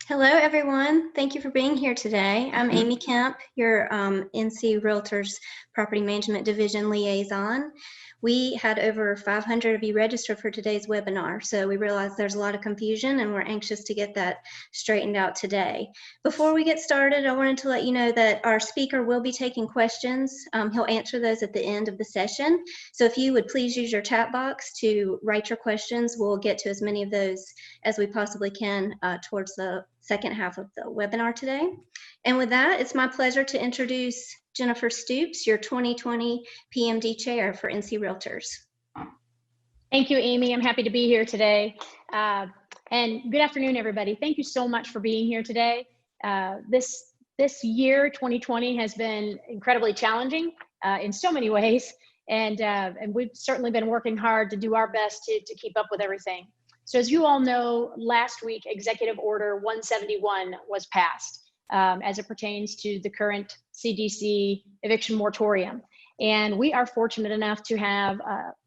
Hello, everyone. Thank you for being here today. I'm Amy Kemp, your NC Realtors Property Management Division Liaison. We had over 500 of you registered for today's webinar, so we realized there's a lot of confusion and we're anxious to get that straightened out today. Before we get started, I wanted to let you know that our speaker will be taking questions. He'll answer those at the end of the session. So if you would please use your chat box to write your questions, we'll get to as many of those as we possibly can towards the second half of the webinar today. And with that, it's my pleasure to introduce Jennifer Stoops, your 2020 PMD Chair for NC Realtors. Thank you, Amy. I'm happy to be here today. And good afternoon, everybody. Thank you so much for being here today. This year, 2020, has been incredibly challenging in so many ways. And we've certainly been working hard to do our best to keep up with everything. So as you all know, last week, Executive Order 171 was passed as it pertains to the current CDC eviction moratorium. And we are fortunate enough to have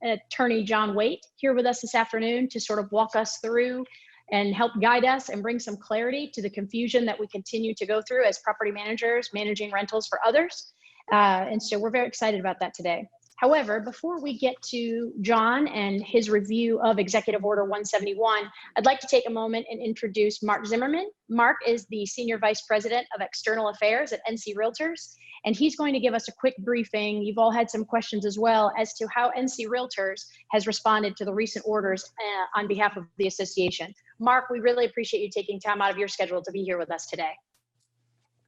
Attorney John Waite here with us this afternoon to sort of walk us through and help guide us and bring some clarity to the confusion that we continue to go through as property managers managing rentals for others. And so we're very excited about that today. However, before we get to John and his review of Executive Order 171, I'd like to take a moment and introduce Mark Zimmerman. Mark is the Senior Vice President of External Affairs at NC Realtors, and he's going to give us a quick briefing. You've all had some questions as well as to how NC Realtors has responded to the recent orders on behalf of the association. Mark, we really appreciate you taking time out of your schedule to be here with us today.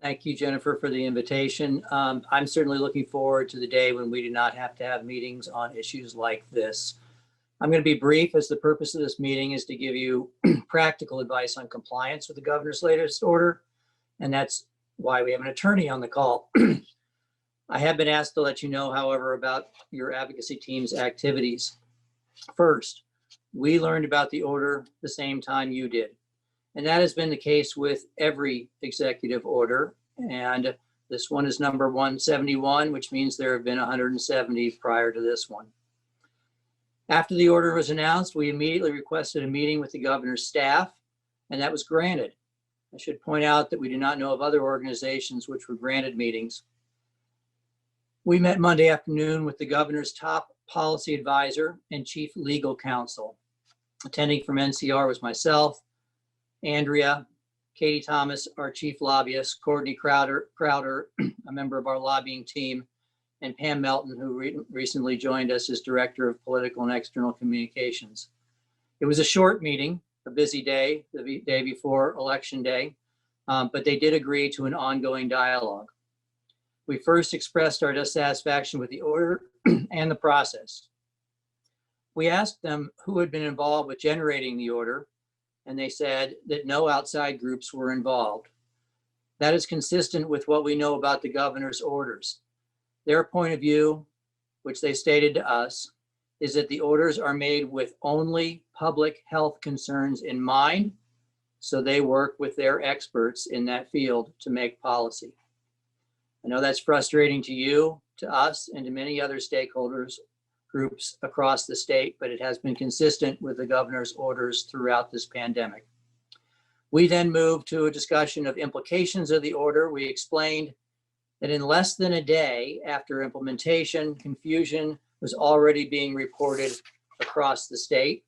Thank you, Jennifer, for the invitation. I'm certainly looking forward to the day when we do not have to have meetings on issues like this. I'm going to be brief, as the purpose of this meeting is to give you practical advice on compliance with the governor's latest order, and that's why we have an attorney on the call. I have been asked to let you know, however, about your advocacy team's activities. First, we learned about the order the same time you did. And that has been the case with every executive order. And this one is number 171, which means there have been 170 prior to this one. After the order was announced, we immediately requested a meeting with the governor's staff, and that was granted. I should point out that we do not know of other organizations which were granted meetings. We met Monday afternoon with the governor's top policy advisor and chief legal counsel. Attending from NCR was myself, Andrea, Katie Thomas, our chief lobbyist, Courtney Crowder, a member of our lobbying team, and Pam Melton, who recently joined us as Director of Political and External Communications. It was a short meeting, a busy day, the day before Election Day, but they did agree to an ongoing dialogue. We first expressed our dissatisfaction with the order and the process. We asked them who had been involved with generating the order, and they said that no outside groups were involved. That is consistent with what we know about the governor's orders. Their point of view, which they stated to us, is that the orders are made with only public health concerns in mind, so they work with their experts in that field to make policy. I know that's frustrating to you, to us, and to many other stakeholders groups across the state, but it has been consistent with the governor's orders throughout this pandemic. We then moved to a discussion of implications of the order. We explained that in less than a day after implementation, confusion was already being reported across the state.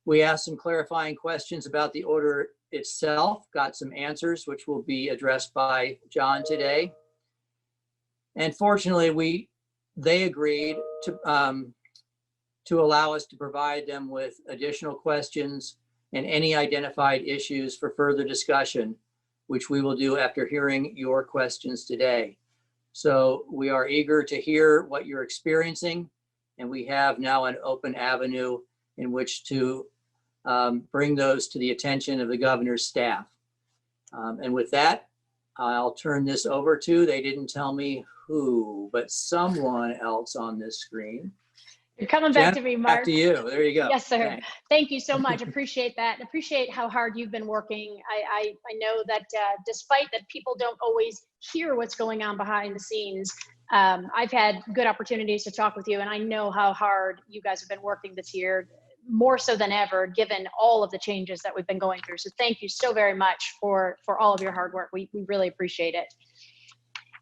We asked some clarifying questions about the order itself, got some answers, which will be addressed by John today. And fortunately, they agreed to allow us to provide them with additional questions and any identified issues for further discussion, which we will do after hearing your questions today. So we are eager to hear what you're experiencing, and we have now an open avenue in which to bring those to the attention of the governor's staff. And with that, I'll turn this over to, they didn't tell me who, but someone else on this screen. You're coming back to me, Mark. Back to you. There you go. Yes, sir. Thanks. Thank you so much. Appreciate that. Appreciate how hard you've been working. I know that despite that people don't always hear what's going on behind the scenes, I've had good opportunities to talk with you, and I know how hard you guys have been working this year. more so than ever, given all of the changes that we've been going through. So thank you so very much for all of your hard work. We really appreciate it.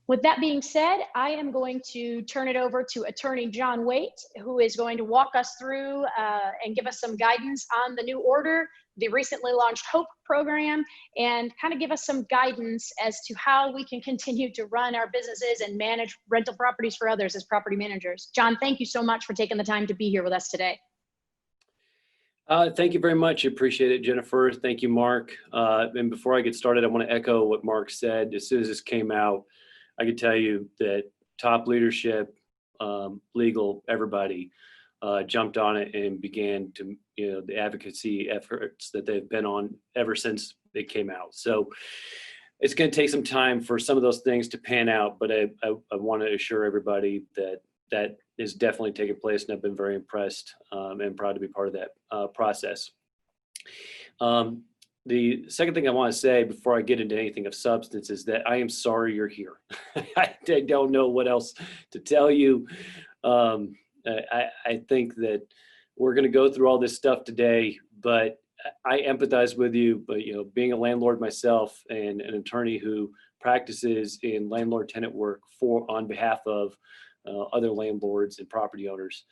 With that being said, I am going to turn it over to Attorney John Waite, who is going to walk us through and give us some guidance on the new order, the recently launched HOPE program, and kind of give us some guidance as to how we can continue to run our businesses and manage rental properties for others as property managers. John, thank you so much for taking the time to be here with us today. Thank you very much. Appreciate it, Jennifer. Thank you, Mark. And before I get started, I want to echo what Mark said. As soon as this came out, I can tell you that top leadership, legal, everybody jumped on it and began to, the advocacy efforts that they've been on ever since it came out. So it's going to take some time for some of those things to pan out, but I want to assure everybody that that is definitely taking place, and I've been very impressed and proud to be part of that process. The second thing I want to say before I get into anything of substance is that I am sorry you're here. I don't know what else to tell you. I think that we're going to go through all this stuff today, but I empathize with you. But being a landlord myself and an attorney who practices in landlord-tenant work on behalf of other landlords and property owners,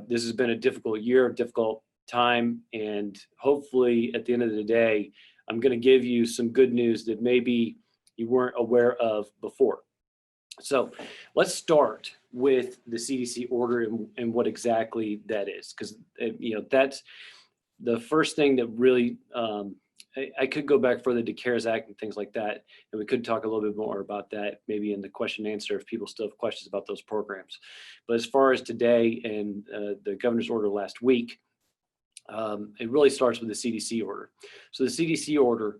this has been a difficult year, difficult time, and hopefully at the end of the day, I'm going to give you some good news that maybe you weren't aware of before. So let's start with the CDC order and what exactly that is, because that's the first thing that really I could go back further to CARES Act and things like that, and we could talk a little bit more about that maybe in the question and answer if people still have questions about those programs. But as far as today and the governor's order last week, it really starts with the CDC order. So the CDC order,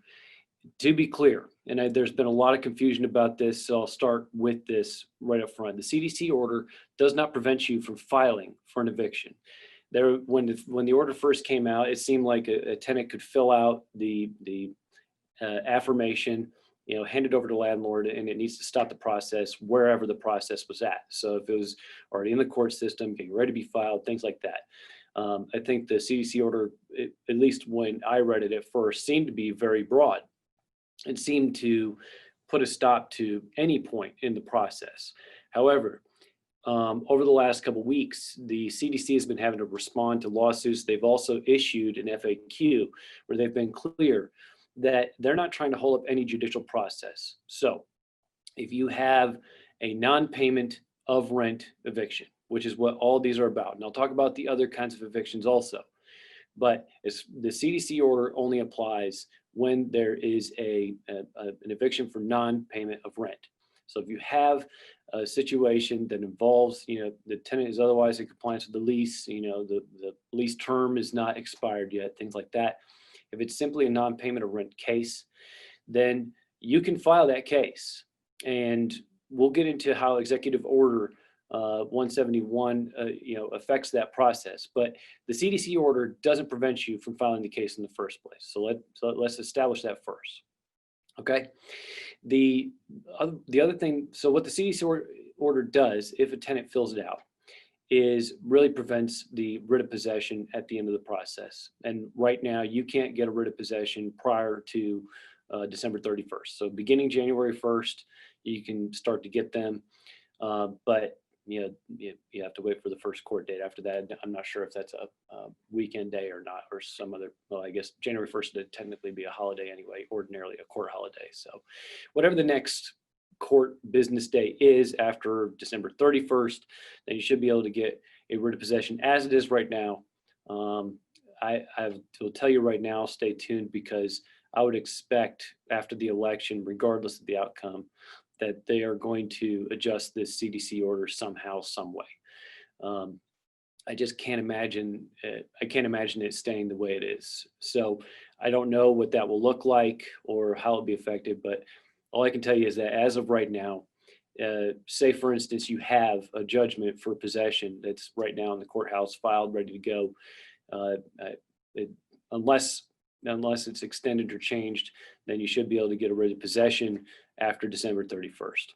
to be clear, and there's been a lot of confusion about this, so I'll start with this right up front. The CDC order does not prevent you from filing for an eviction. When the order first came out, it seemed like a tenant could fill out the affirmation, hand it over to the landlord, and it needs to stop the process wherever the process was at. So if it was already in the court system, getting ready to be filed, things like that. I think the CDC order, at least when I read it at first, seemed to be very broad. It seemed to put a stop to any point in the process. However, over the last couple of weeks, the CDC has been having to respond to lawsuits. They've also issued an FAQ where they've been clear that they're not trying to hold up any judicial process. So if you have a non-payment of rent eviction, which is what all these are about, and I'll talk about the other kinds of evictions also, but the CDC order only applies when there is an eviction for non-payment of rent. So if you have a situation that involves, the tenant is otherwise in compliance with the lease, the lease term is not expired yet, things like that. If it's simply a non-payment of rent case, then you can file that case. And we'll get into how Executive Order 171, affects that process. But the CDC order doesn't prevent you from filing the case in the first place. So let's establish that first. Okay. The other thing, so what the CDC order does, if a tenant fills it out, is really prevents the writ of possession at the end of the process. And right now, you can't get a writ of possession prior to December 31st. So beginning January 1st, you can start to get them, but you have to wait for the first court date. After that, I'm not sure if that's a weekend day or not, or some other, well, I guess January 1st would technically be a holiday anyway, ordinarily a court holiday. So whatever the next court business day is after December 31st, then you should be able to get a writ of possession as it is right now. I will tell you right now, stay tuned, because I would expect after the election, regardless of the outcome, that they are going to adjust this CDC order somehow, some way. I just can't imagine it. I can't imagine it staying the way it is. So I don't know what that will look like or how it'll be affected, but all I can tell you is that as of right now, say for instance, you have a judgment for possession that's right now in the courthouse filed, ready to go. Unless it's extended or changed, then you should be able to get a writ of possession after December 31st.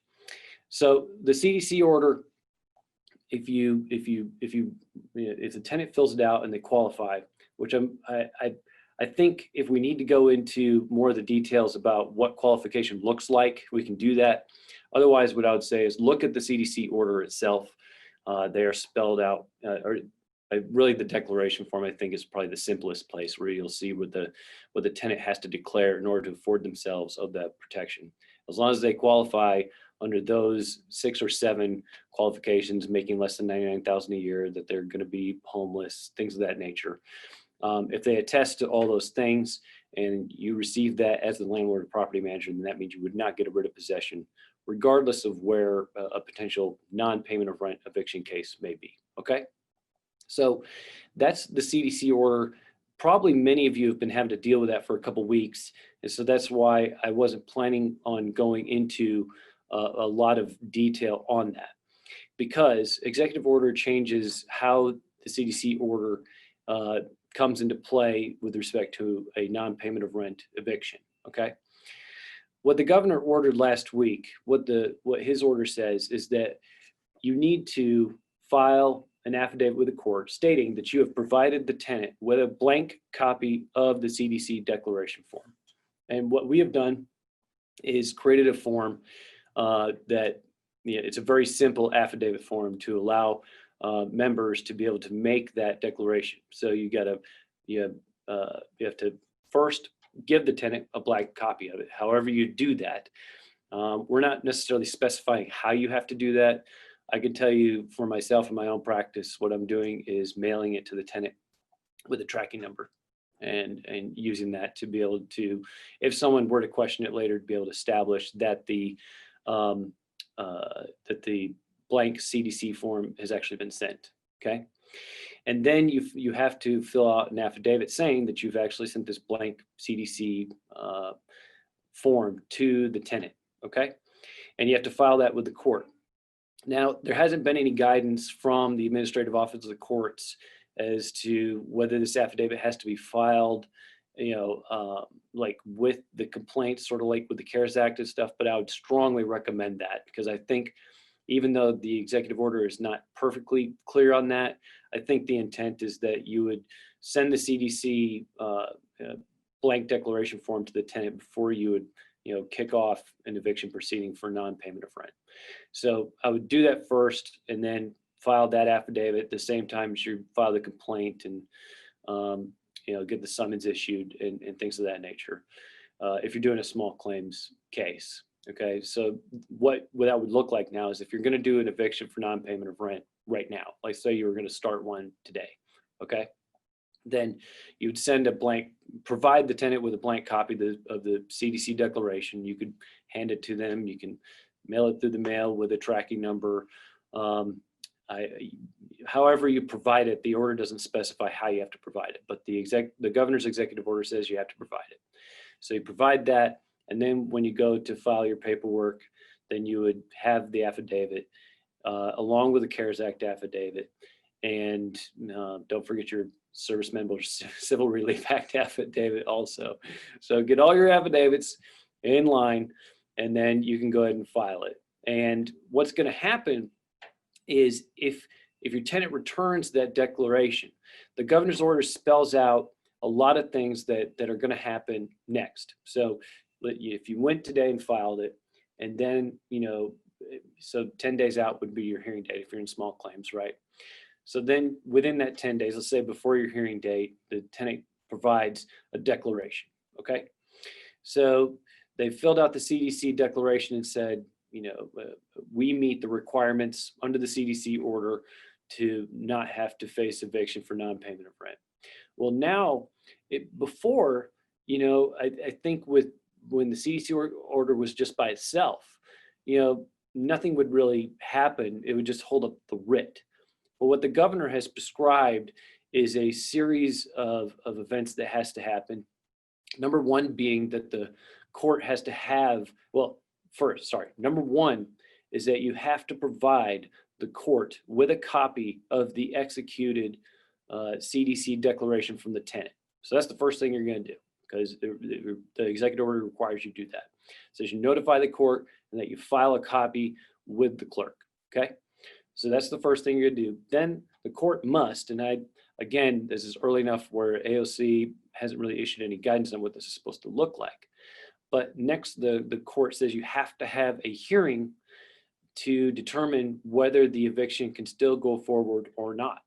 So the CDC order if the tenant fills it out and they qualify, which I think if we need to go into more of the details about what qualification looks like, we can do that. Otherwise, what I would say is look at the CDC order itself. They are spelled out, really the declaration form, I think, is probably the simplest place where you'll see what the tenant has to declare in order to afford themselves of that protection. As long as they qualify under those 6 or 7 qualifications, making less than $99,000 a year, that they're going to be homeless, things of that nature. If they attest to all those things and you receive that as the landlord or property manager, then that means you would not get a writ of possession, regardless of where a potential non-payment of rent eviction case may be. Okay, so that's the CDC order. Probably many of you have been having to deal with that for a couple weeks, and so that's why I wasn't planning on going into a lot of detail on that, because executive order changes how the CDC order comes into play with respect to a non-payment of rent eviction. Okay, what the governor ordered last week, what his order says is that you need to file an affidavit with the court stating that you have provided the tenant with a blank copy of the CDC declaration form. And what we have done is created a form that, it's a very simple affidavit form to allow members to be able to make that declaration. So you have to first give the tenant a blank copy of it. However you do that, we're not necessarily specifying how you have to do that. I can tell you for myself in my own practice, what I'm doing is mailing it to the tenant with a tracking number and using that to be able to, if someone were to question it later, to be able to establish that the blank CDC form has actually been sent. Okay. And then you have to fill out an affidavit saying that you've actually sent this blank CDC form to the tenant. Okay. And you have to file that with the court. Now, there hasn't been any guidance from the administrative office of the courts as to whether this affidavit has to be filed, like with the complaint, sort of like with the CARES Act and stuff, but I would strongly recommend that, because I think even though the executive order is not perfectly clear on that, I think the intent is that you would send the CDC blank declaration form to the tenant before you would kick off an eviction proceeding for non-payment of rent. So I would do that first and then file that affidavit at the same time as you file the complaint and get the summons issued and things of that nature. If you're doing a small claims case. Okay, so what that would look like now is if you're going to do an eviction for non-payment of rent right now, like say you were going to start one today, okay, then you would send a blank, provide the tenant with a blank copy of the CDC declaration. You could hand it to them. You can mail it through the mail with a tracking number. However you provide it, the order doesn't specify how you have to provide it, but the governor's executive order says you have to provide it. So you provide that, and then when you go to file your paperwork, then you would have the affidavit along with the CARES Act affidavit, and don't forget your Service Member Civil Relief Act affidavit also. So get all your affidavits in line, and then you can go ahead and file it. And what's going to happen is if your tenant returns that declaration, the governor's order spells out a lot of things that are going to happen next. So if you went today and filed it, and then, so 10 days out would be your hearing date if you're in small claims, right? So then within that 10 days, let's say before your hearing date, the tenant provides a declaration, okay? So they filled out the CDC declaration and said, we meet the requirements under the CDC order to not have to face eviction for non-payment of rent. Well, now, before, I think when the CDC order was just by itself, nothing would really happen. It would just hold up the writ. But what the governor has prescribed is a series of events that has to happen. Number one being that the court has to have, number one is that you have to provide the court with a copy of the executed CDC declaration from the tenant. So that's the first thing you're going to do, because the executive order requires you to do that. It says you notify the court and that you file a copy with the clerk, okay? So that's the first thing you're gonna do. Then the court must, and again, this is early enough where AOC hasn't really issued any guidance on what this is supposed to look like. But next, the court says you have to have a hearing to determine whether the eviction can still go forward or not.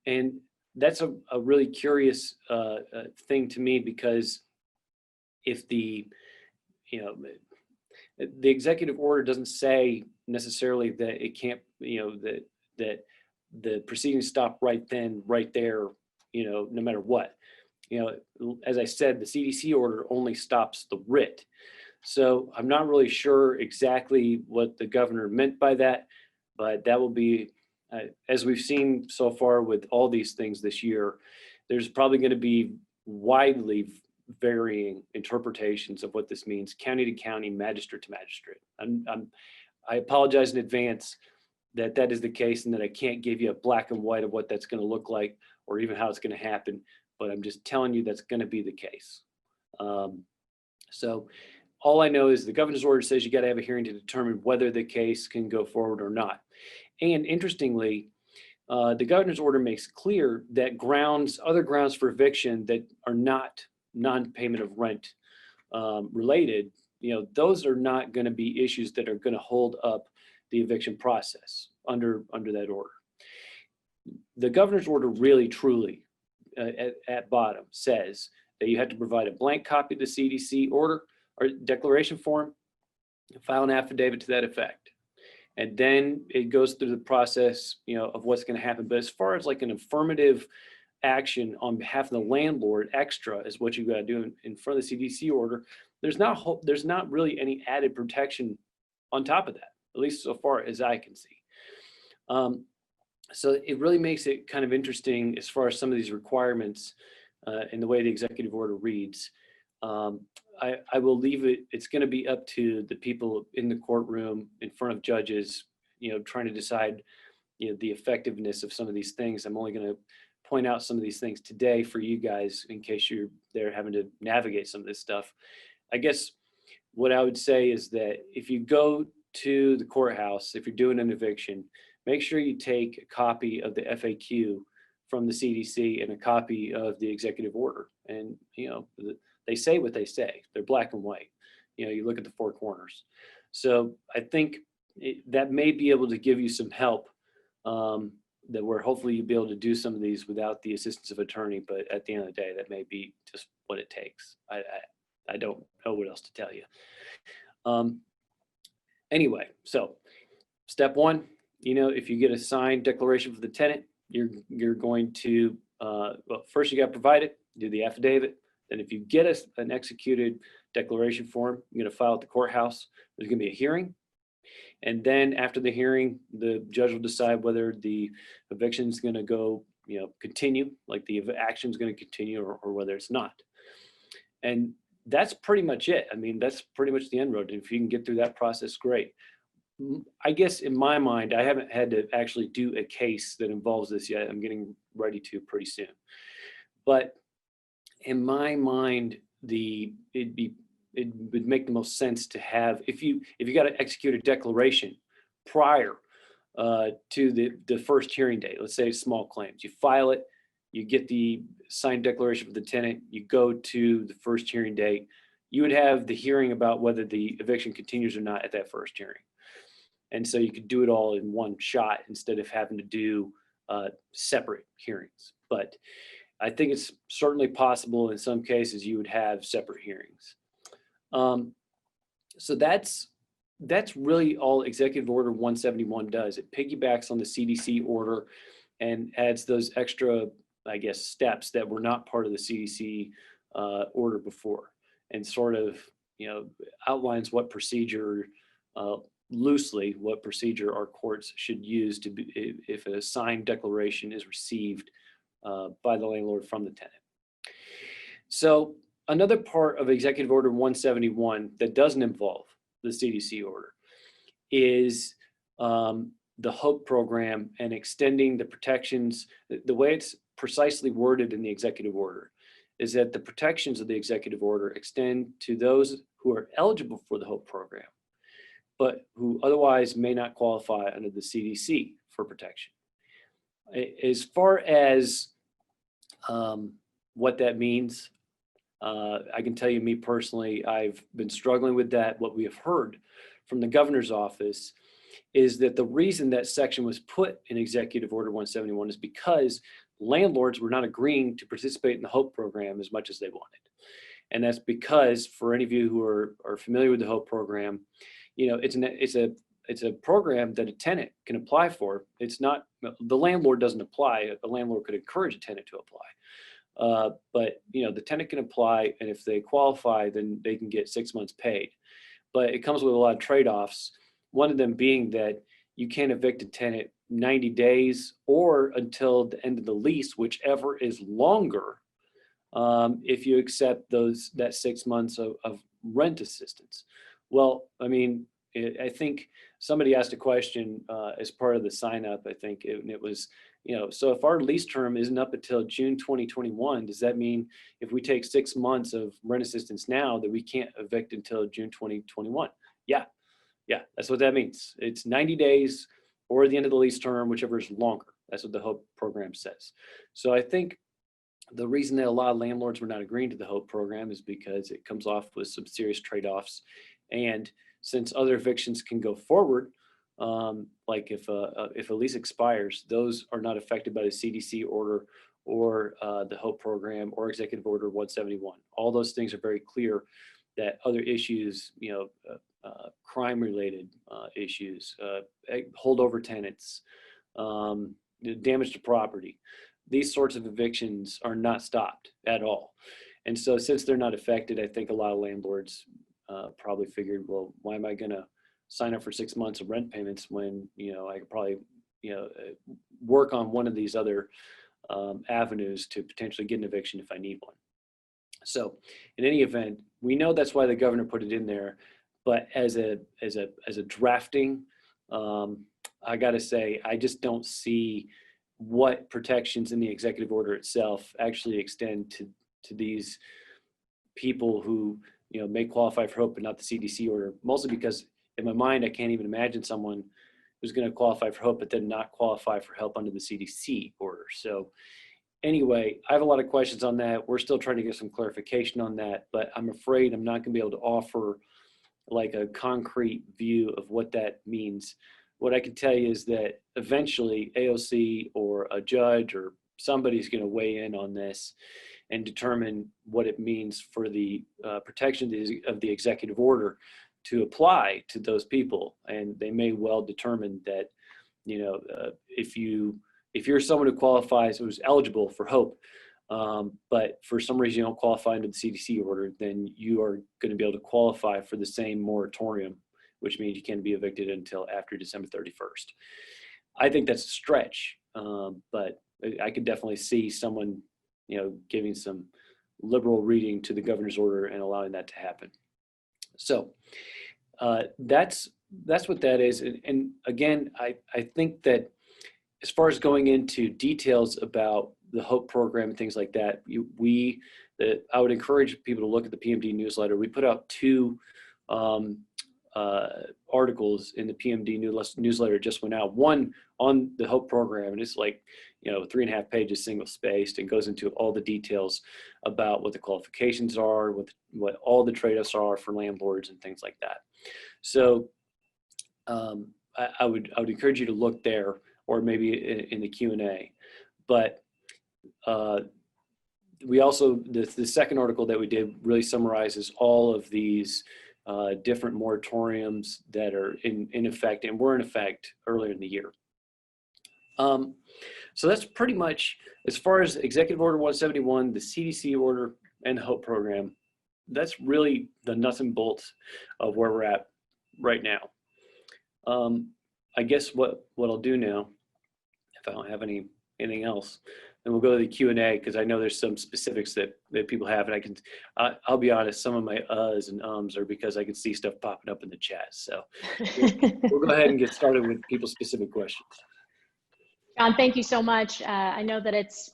And that's a really curious thing to me, because if the executive order doesn't say necessarily that it can't, that the proceedings stop right then, right there, no matter what. As I said, the CDC order only stops the writ. So I'm not really sure exactly what the governor meant by that, but that will be, as we've seen so far with all these things this year, there's probably going to be widely varying interpretations of what this means, county to county, magistrate to magistrate. I apologize in advance that that is the case and that I can't give you a black and white of what that's going to look like or even how it's going to happen, but I'm just telling you that's going to be the case. So all I know is the governor's order says you got to have a hearing to determine whether the case can go forward or not. And interestingly, the governor's order makes clear that other grounds for eviction that are not non-payment of rent related, those are not going to be issues that are going to hold up the eviction process under that order. The governor's order really, truly, at bottom, says that you have to provide a blank copy of the CDC order or declaration form, file an affidavit to that effect. And then it goes through the process, of what's going to happen. But as far as like an affirmative action on behalf of the landlord, extra is what you got to do in front of the CDC order. There's not really any added protection on top of that, at least so far as I can see. So it really makes it kind of interesting as far as some of these requirements and the way the executive order reads. I will leave it, it's going to be up to the people in the courtroom in front of judges, trying to decide, the effectiveness of some of these things. I'm only going to point out some of these things today for you guys in case you're there having to navigate some of this stuff. I guess what I would say is that if you go to the courthouse, if you're doing an eviction, make sure you take a copy of the FAQ from the CDC and a copy of the executive order. And, they say what they say. They're black and white. You look at the four corners. So I think that may be able to give you some help, that where hopefully you'll be able to do some of these without the assistance of attorney. But at the end of the day, that may be just what it takes. I don't know what else to tell you. Anyway, so step one, if you get a signed declaration for the tenant, you're going to, first you got to provide it, do the affidavit. Then if you get an executed declaration form, you're going to file at the courthouse. There's going to be a hearing. And then after the hearing, the judge will decide whether the eviction is going to go, continue, like the action is going to continue or whether it's not. And that's pretty much it. I mean, that's pretty much the end road. And if you can get through that process, great. I guess in my mind, I haven't had to actually do a case that involves this yet. I'm getting ready to pretty soon. But in my mind, it would make the most sense to have, if you got to execute a declaration prior to the first hearing date, let's say small claims, you file it, you get the signed declaration for the tenant, you go to the first hearing date, you would have the hearing about whether the eviction continues or not at that first hearing. And so you could do it all in one shot instead of having to do separate hearings. But I think it's certainly possible in some cases you would have separate hearings. So that's really all Executive Order 171 does. It piggybacks on the CDC order and adds those extra, I guess, steps that were not part of the CDC order before, and sort of, outlines what procedure, loosely, what procedure our courts should use to be if a signed declaration is received by the landlord from the tenant. So another part of Executive Order 171 that doesn't involve the CDC order is the HOPE program and extending the protections. The way it's precisely worded in the executive order is that the protections of the executive order extend to those who are eligible for the HOPE program but who otherwise may not qualify under the CDC for protection. As far as what that means, I can tell you, me personally, I've been struggling with that. What we have heard from the governor's office is that the reason that section was put in Executive Order 171 is because landlords were not agreeing to participate in the HOPE program as much as they wanted. And that's because, for any of you who are familiar with the HOPE program, you know, it's a program that a tenant can apply for. It's not, the landlord doesn't apply. A landlord could encourage a tenant to apply. But, you know, the tenant can apply, and if they qualify, then they can get 6 months paid. But it comes with a lot of trade-offs. One of them being that you can't evict a tenant 90 days or until the end of the lease, whichever is longer, if you accept that 6 months of rent assistance. Well, I mean, I think somebody asked a question as part of the sign up, I think, and it was, you know, so if our lease term isn't up until June 2021, does that mean if we take 6 months of rent assistance now that we can't evict until June 2021? Yeah, that's what that means. It's 90 days or the end of the lease term, whichever is longer. That's what the HOPE program says. So I think the reason that a lot of landlords were not agreeing to the HOPE program is because it comes off with some serious trade-offs. And since other evictions can go forward, like if a lease expires, those are not affected by the CDC order or the HOPE program or Executive Order 171. All those things are very clear that other issues, you know, crime-related issues, holdover tenants, damage to property, these sorts of evictions are not stopped at all. And so since they're not affected, I think a lot of landlords probably figured, well, why am I going to sign up for 6 months of rent payments when, you know, I could probably, you know, work on one of these other avenues to potentially get an eviction if I need one. So in any event, we know that's why the governor put it in there, but as a drafting, I got to say, I just don't see what protections in the executive order itself actually extend to these people who, you know, may qualify for HOPE but not the CDC order, mostly because in my mind, I can't even imagine someone who's going to qualify for HOPE but then not qualify for help under the CDC order. So anyway, I have a lot of questions on that. We're still trying to get some clarification on that, but I'm afraid I'm not going to be able to offer like a concrete view of what that means. What I can tell you is that eventually AOC or a judge or somebody's going to weigh in on this and determine what it means for the protection of the executive order to apply to those people. And they may well determine that, you know, if you're someone who qualifies, who's eligible for HOPE, but for some reason you don't qualify under the CDC order, then you are going to be able to qualify for the same moratorium, which means you can't be evicted until after December 31st. I think that's a stretch, but I could definitely see someone, you know, giving some liberal reading to the governor's order and allowing that to happen. So that's what that is. And again, I think that as far as going into details about the HOPE program and things like that, I would encourage people to look at the PMD newsletter. We put out 2 articles in the PMD newsletter just went out. One on the HOPE program, and it's like, you know, 3.5 pages single spaced and goes into all the details about what the qualifications are, what all the trade-offs are for landlords and things like that. So I would encourage you to look there, or maybe in the Q&A. But we also, the second article that we did really summarizes all of these different moratoriums that are in effect and were in effect earlier in the year. So that's pretty much, as far as Executive Order 171, the CDC order, and the HOPE program, that's really the nuts and bolts of where we're at right now. I guess what I'll do now, if I don't have anything else, then we'll go to the Q&A, because I know there's some specifics that people have, and I'll be honest, some of my uhs and ums are because I can see stuff popping up in the chat. So we'll go ahead and get started with people's specific questions. John, thank you so much. I know that it's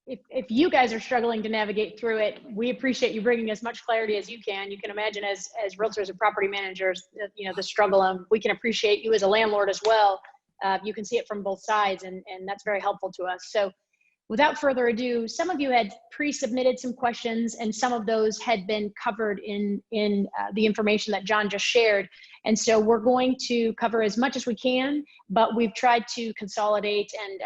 if you guys are struggling to navigate through it, we appreciate you bringing as much clarity as you can. You can imagine as realtors and property managers, you know, the struggle, and we can appreciate you as a landlord as well. You can see it from both sides, and that's very helpful to us. So without further ado, some of you had pre-submitted some questions, and some of those had been covered in the information that John just shared. And so we're going to cover as much as we can, but we've tried to consolidate, and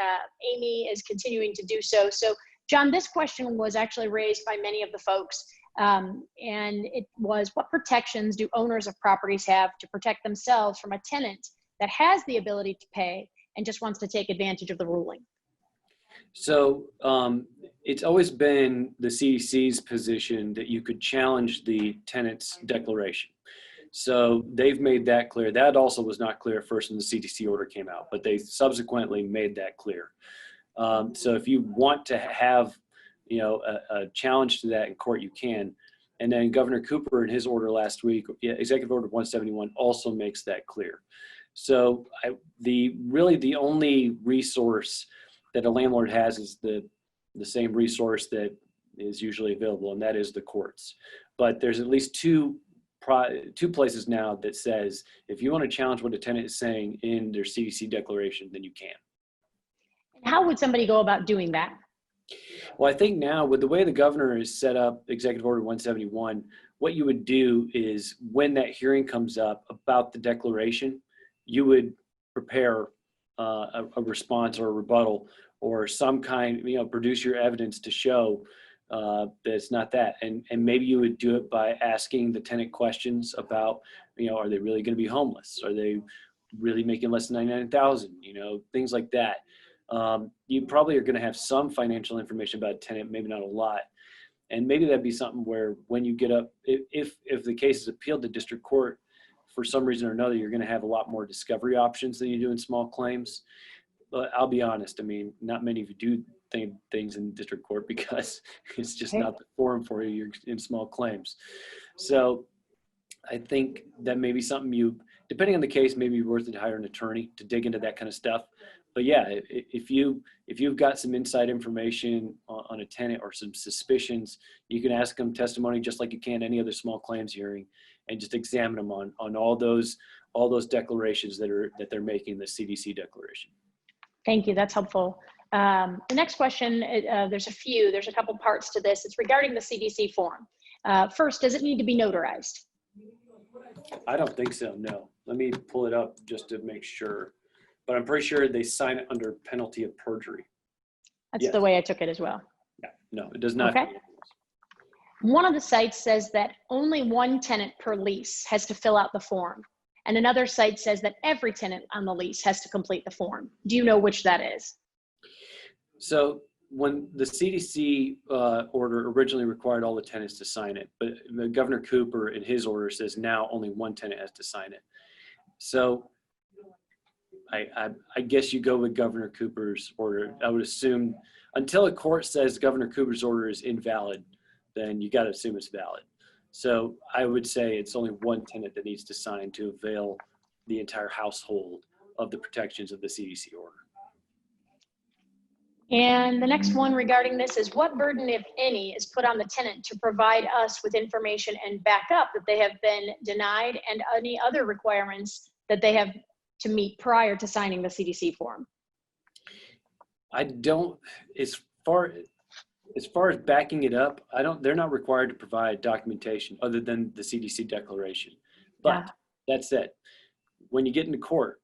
Amy is continuing to do so. So John, this question was actually raised by many of the folks, and it was, what protections do owners of properties have to protect themselves from a tenant that has the ability to pay and just wants to take advantage of the ruling? So it's always been the CDC's position that you could challenge the tenant's declaration. So they've made that clear. That also was not clear at first when the CDC order came out, but they subsequently made that clear. So if you want to have, you know, a challenge to that in court, you can. And then Governor Cooper in his order last week, Executive Order 171, also makes that clear. So really the only resource that a landlord has is the same resource that is usually available, and that is the courts. But there's at least two places now that says if you want to challenge what a tenant is saying in their CDC declaration, then you can. How would somebody go about doing that? Well, I think now with the way the governor has set up Executive Order 171, what you would do is when that hearing comes up about the declaration, you would prepare a response or a rebuttal or some kind, you know, produce your evidence to show that it's not that. And maybe you would do it by asking the tenant questions about, you know, are they really going to be homeless? Are they really making less than $99,000? You know, things like that. You probably are going to have some financial information about a tenant, maybe not a lot. And maybe that'd be something where when you get up, if the case is appealed to district court, for some reason or another, you're going to have a lot more discovery options than you do in small claims. But I'll be honest, I mean, not many of you do things in district court because it's just not the forum for you. You're in small claims. So I think that may be something you, depending on the case, maybe worth it to hire an attorney to dig into that kind of stuff. But yeah, if you've got some inside information on a tenant or some suspicions, you can ask them testimony just like you can any other small claims hearing, and just examine them on all those declarations that they're making in the CDC declaration. Thank you. That's helpful. The next question, there's a couple parts to this. It's regarding the CDC form. First, does it need to be notarized? I don't think so, no. Let me pull it up just to make sure. But I'm pretty sure they sign it under penalty of perjury. That's the way I took it as well. Yeah, no, it does not. Okay. One of the sites says that only one tenant per lease has to fill out the form. And another site says that every tenant on the lease has to complete the form. Do you know which that is? So when the CDC order originally required all the tenants to sign it, but Governor Cooper in his order says now only one tenant has to sign it. So I guess you go with Governor Cooper's order. I would assume until a court says Governor Cooper's order is invalid, then you got to assume it's valid. So I would say it's only one tenant that needs to sign to avail the entire household of the protections of the CDC order. And the next one regarding this is, what burden, if any, is put on the tenant to provide us with information and back up that they have been denied, and any other requirements that they have to meet prior to signing the CDC form? I don't, as far as backing it up, they're not required to provide documentation other than the CDC declaration. But that said, when you get into court,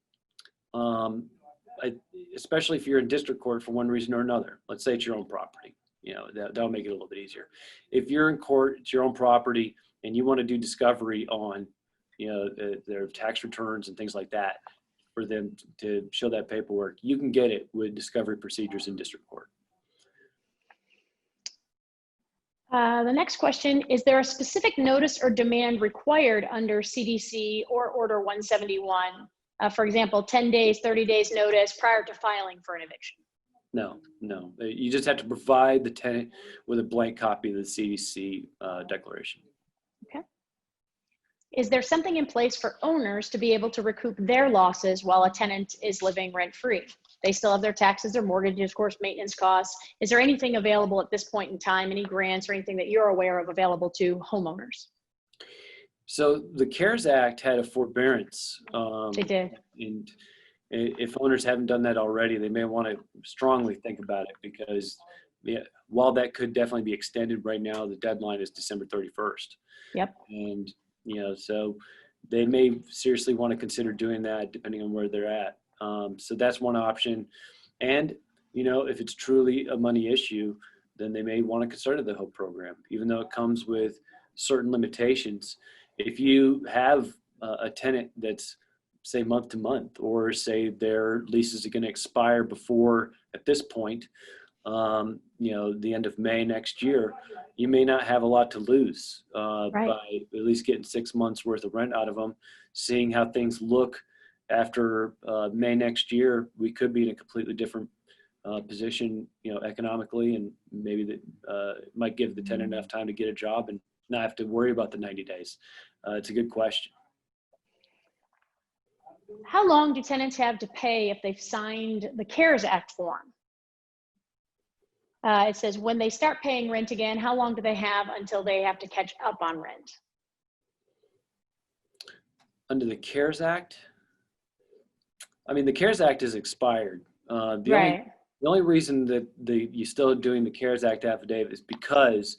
especially if you're in district court for one reason or another, let's say it's your own property, you know, that'll make it a little bit easier. If you're in court, it's your own property, and you want to do discovery on, you know, their tax returns and things like that, for them to show that paperwork, you can get it with discovery procedures in district court. The next question, is there a specific notice or demand required under CDC or Order 171? For example, 10 days, 30 days notice prior to filing for an eviction? No. You just have to provide the tenant with a blank copy of the CDC declaration. Okay. Is there something in place for owners to be able to recoup their losses while a tenant is living rent-free? They still have their taxes, their mortgages, of course, maintenance costs. Is there anything available at this point in time, any grants or anything that you're aware of available to homeowners? So the CARES Act had a forbearance. They did. And if owners haven't done that already, they may want to strongly think about it, because while that could definitely be extended, right now the deadline is December 31st. Yep. And, so they may seriously want to consider doing that depending on where they're at. So that's one option. And, if it's truly a money issue, then they may want to consider the HOPE program, even though it comes with certain limitations. If you have a tenant that's, say, month to month, or say their leases are going to expire before, at this point, the end of May next year, you may not have a lot to lose by at least getting 6 months worth of rent out of them. Seeing how things look after May next year, we could be in a completely different position, economically, and maybe that might give the tenant enough time to get a job and not have to worry about the 90 days. It's a good question. How long do tenants have to pay if they've signed the CARES Act form? It says when they start paying rent again, how long do they have until they have to catch up on rent? Under the CARES Act? I mean, the CARES Act is expired. The only reason that you're still doing the CARES Act affidavit is because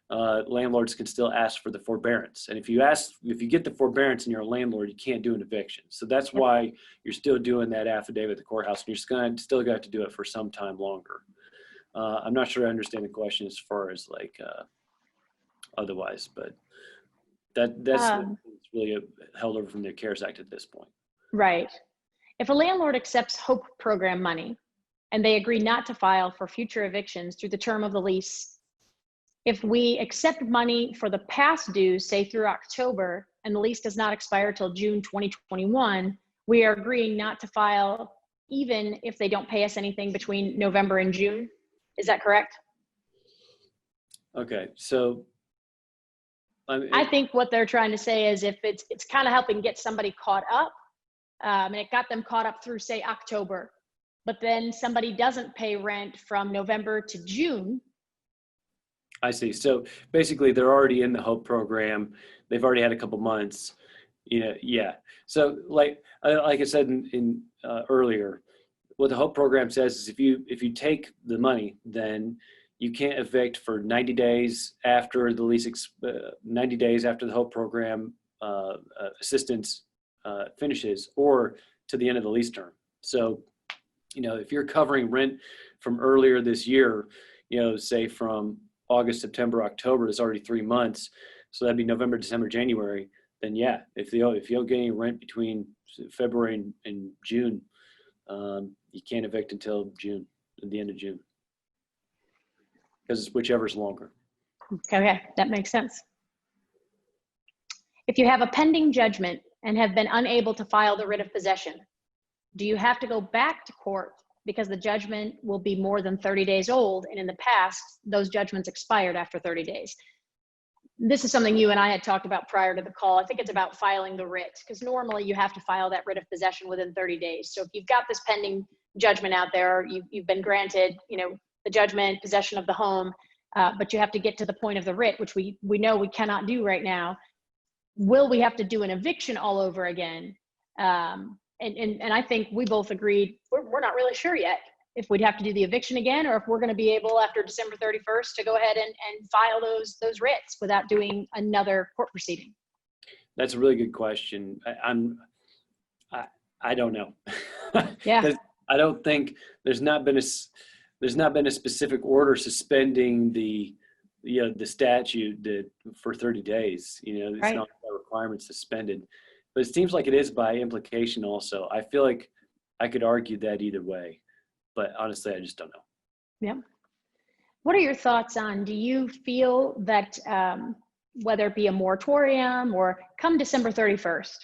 landlords can still ask for the forbearance. And if you get the forbearance and you're a landlord, you can't do an eviction. So that's why you're still doing that affidavit at the courthouse, and you're still going to have to do it for some time longer. I'm not sure I understand the question as far as otherwise, but that's really held over from the CARES Act at this point. Right. If a landlord accepts HOPE program money and they agree not to file for future evictions through the term of the lease, if we accept money for the past dues, say through October, and the lease does not expire till June 2021, we are agreeing not to file even if they don't pay us anything between November and June. Is that correct? Okay, so I think what they're trying to say is if it's kind of helping get somebody caught up, and it got them caught up through, say, October, but then somebody doesn't pay rent from November to June. I see. So basically they're already in the HOPE program. They've already had a couple months. Yeah. So like I said in earlier, what the HOPE program says is if you take the money, then you can't evict for 90 days after the lease, 90 days after the HOPE program assistance finishes, or to the end of the lease term. So, if you're covering rent from earlier this year, say from August, September, October, it's already 3 months. So that'd be November, December, January. Then yeah, if you don't get any rent between February and June, you can't evict until June, at the end of June, because it's whichever's longer. Okay, that makes sense. If you have a pending judgment and have been unable to file the writ of possession, do you have to go back to court because the judgment will be more than 30 days old, and in the past, those judgments expired after 30 days? This is something you and I had talked about prior to the call. I think it's about filing the writ, because normally you have to file that writ of possession within 30 days. So if you've got this pending judgment out there, you've been granted, the judgment, possession of the home, but you have to get to the point of the writ, which we know we cannot do right now. Will we have to do an eviction all over again? And I think we both agreed we're not really sure yet if we'd have to do the eviction again, or if we're going to be able after December 31st to go ahead and file those writs without doing another court proceeding. That's a really good question. I don't know. Yeah. I don't think there's not been a specific order suspending the statute for 30 days. It's Right. not a requirement suspended, but it seems like it is by implication also. I feel like I could argue that either way, but honestly, I just don't know. Yeah. What are your thoughts on, do you feel that whether it be a moratorium or come December 31st,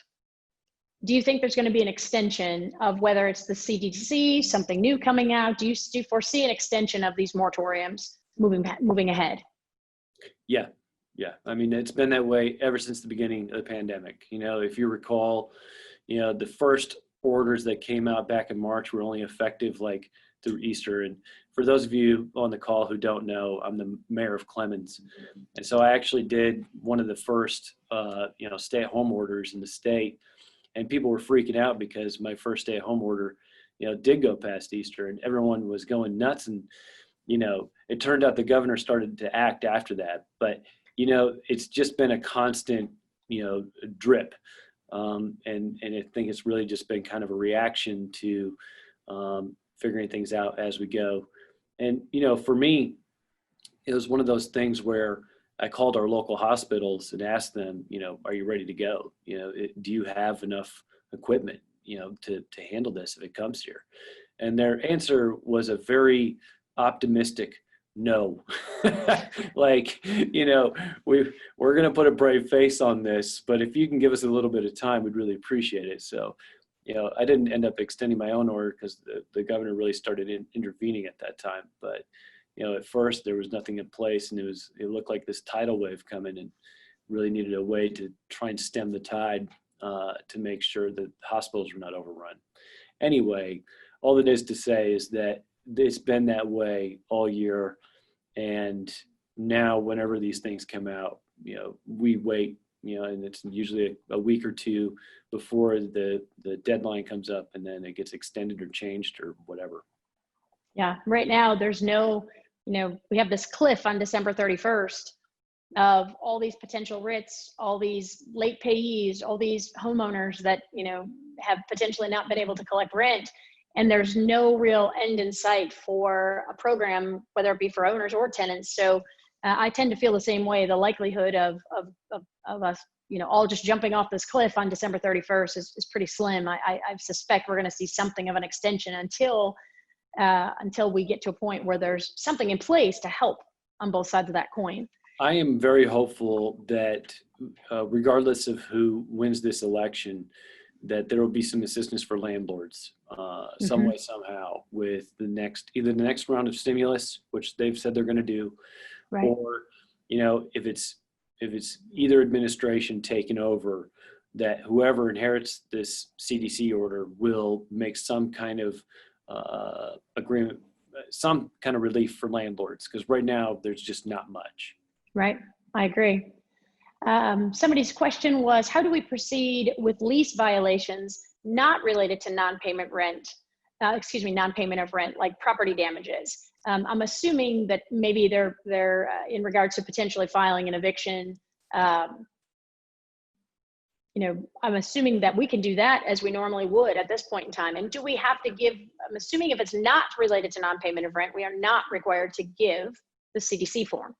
do you think there's going to be an extension of whether it's the CDC, something new coming out? Do you foresee an extension of these moratoriums moving ahead? Yeah. I mean, it's been that way ever since the beginning of the pandemic. If you recall, the first orders that came out back in March were only effective like through Easter. And for those of you on the call who don't know, I'm the mayor of Clemens. And so I actually did one of the first, stay-at-home orders in the state. And people were freaking out because my first stay-at-home order, did go past Easter, and everyone was going nuts. And, it turned out the governor started to act after that. But, it's just been a constant, drip. And I think it's really just been kind of a reaction to figuring things out as we go. And, for me, it was one of those things where I called our local hospitals and asked them, are you ready to go? Do you have enough equipment, to handle this if it comes here? And their answer was a very optimistic no. Like, we're going to put a brave face on this, but if you can give us a little bit of time, we'd really appreciate it. So, I didn't end up extending my own order because the governor really started intervening at that time. But, at first there was nothing in place, and it looked like this tidal wave coming, and really needed a way to try and stem the tide to make sure that hospitals were not overrun. Anyway, all that is to say is that it's been that way all year. And now whenever these things come out, we wait, and it's usually a week or two before the deadline comes up, and then it gets extended or changed or whatever. Yeah, right now there's no, we have this cliff on December 31st of all these potential writs, all these late payees, all these homeowners that, have potentially not been able to collect rent. And there's no real end in sight for a program, whether it be for owners or tenants. So I tend to feel the same way. The likelihood of us, all just jumping off this cliff on December 31st is pretty slim. I suspect we're going to see something of an extension until we get to a point where there's something in place to help on both sides of that coin. I am very hopeful that regardless of who wins this election, that there will be some assistance for landlords some way, somehow, with either the next round of stimulus, which they've said they're going to do, right, or, if it's either administration taking over, that whoever inherits this CDC order will make some kind of agreement, some kind of relief for landlords, because right now there's just not much. Right, I agree. Somebody's question was, how do we proceed with lease violations not related to non-payment non-payment of rent, like property damages? I'm assuming that maybe they're in regards to potentially filing an eviction. I'm assuming that we can do that as we normally would at this point in time. And do we have to give, I'm assuming if it's not related to non-payment of rent, we are not required to give the CDC form.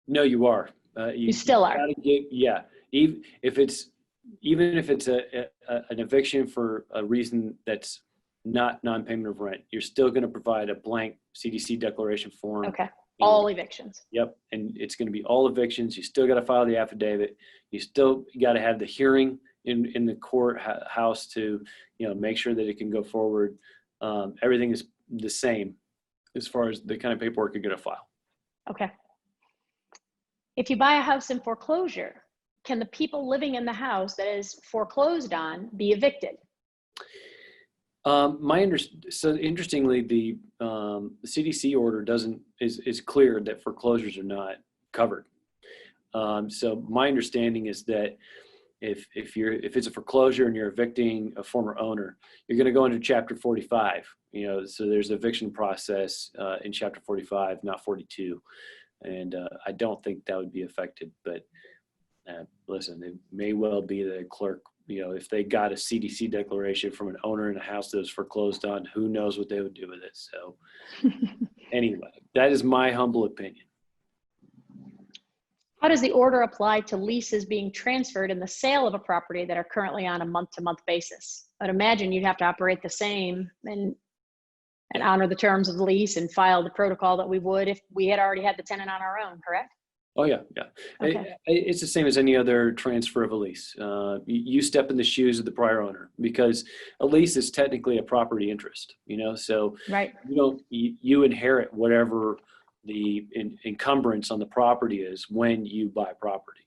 No, you are. You still are. Yeah. Even if it's an eviction for a reason that's not non-payment of rent, you're still going to provide a blank CDC declaration form. Okay. All evictions. Yep. And it's going to be all evictions. You still got to file the affidavit. You still got to have the hearing in the courthouse to, make sure that it can go forward. Everything is the same as far as the kind of paperwork you're going to file. Okay. If you buy a house in foreclosure, can the people living in the house that is foreclosed on be evicted? So interestingly, the CDC order is clear that foreclosures are not covered. So my understanding is that if it's a foreclosure and you're evicting a former owner, you're going to go into Chapter 45. So there's an eviction process in Chapter 45, not 42. And I don't think that would be affected, but listen, it may well be the clerk, if they got a CDC declaration from an owner in a house that was foreclosed on, who knows what they would do with it. So anyway, that is my humble opinion. How does the order apply to leases being transferred in the sale of a property that are currently on a month-to-month basis? I'd imagine you'd have to operate the same and honor the terms of the lease and file the protocol that we would if we had already had the tenant on our own, correct? Oh, yeah. Okay. It's the same as any other transfer of a lease. You step in the shoes of the prior owner, because a lease is technically a property interest, so right. You inherit whatever the encumbrance on the property is when you buy property.